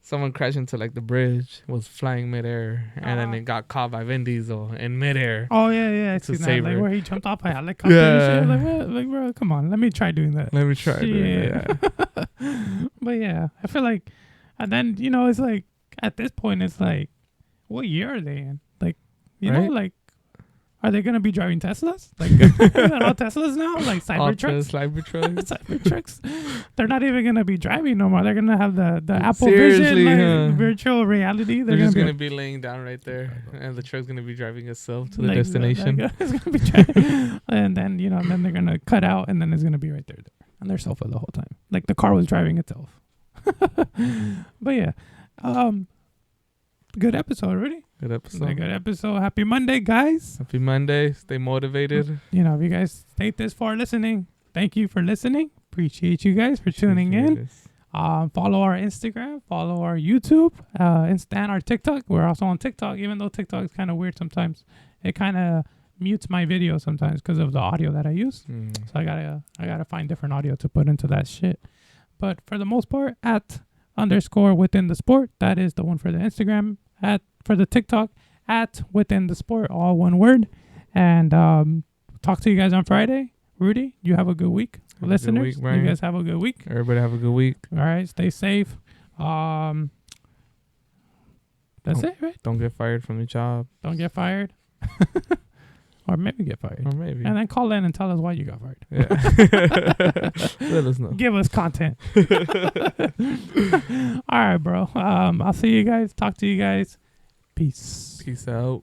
someone crashed into like the bridge, was flying midair, and then it got caught by Vin Diesel in midair. oh yeah, I To see that. save Like her. where he jumped off a helicopter and shit. Yeah. Like, what? Like, bro, come on, let me try doing that. Let me try doing Shit. that. But yeah, I feel like, and then it's like at this point, it's like, what year are they in? Like, you know, Right? like, are they gonna be driving Teslas? Like, all Teslas now, like Cybertrucks. Cybertrucks. Cybertrucks. They're not even gonna be driving no more. They're gonna have the Apple Seriously, Vision, like, huh? virtual reality. They're They're just gonna gonna be laying down right there, and the truck's gonna be driving itself to the like, destination. It's gonna be driving, and then and then they're gonna cut out, and then it's gonna be right there, on their sofa the whole time, like the car was driving itself. But yeah, good episode already. Good episode. Good episode. Happy Monday, guys. Happy Monday. Stay motivated. If you guys stayed this far listening, thank you for listening. Appreciate you guys for tuning in. Follow our Instagram, follow our YouTube, and our TikTok. We're also on TikTok, even though TikTok is kind of weird sometimes. It kind of mutes my video sometimes because of the audio that I use. So I gotta find different audio to put into that shit. But for the most part, @_WithinTheSport. That is the one for the Instagram. For the TikTok, @WithinTheSport, all one word. And talk to you guys on Friday. Rudy, you have a good week. Have a good Listeners, week, you Brian. guys have a good week. Everybody have a good week. All right, stay safe. That's it, right? Don't get fired from your job. Don't get fired. Or maybe get fired. Or maybe. And then call in and tell us why you got fired. Yeah. Let us know. Give us content. All right, bro. I'll see you guys. Talk to you guys. Peace. Peace out.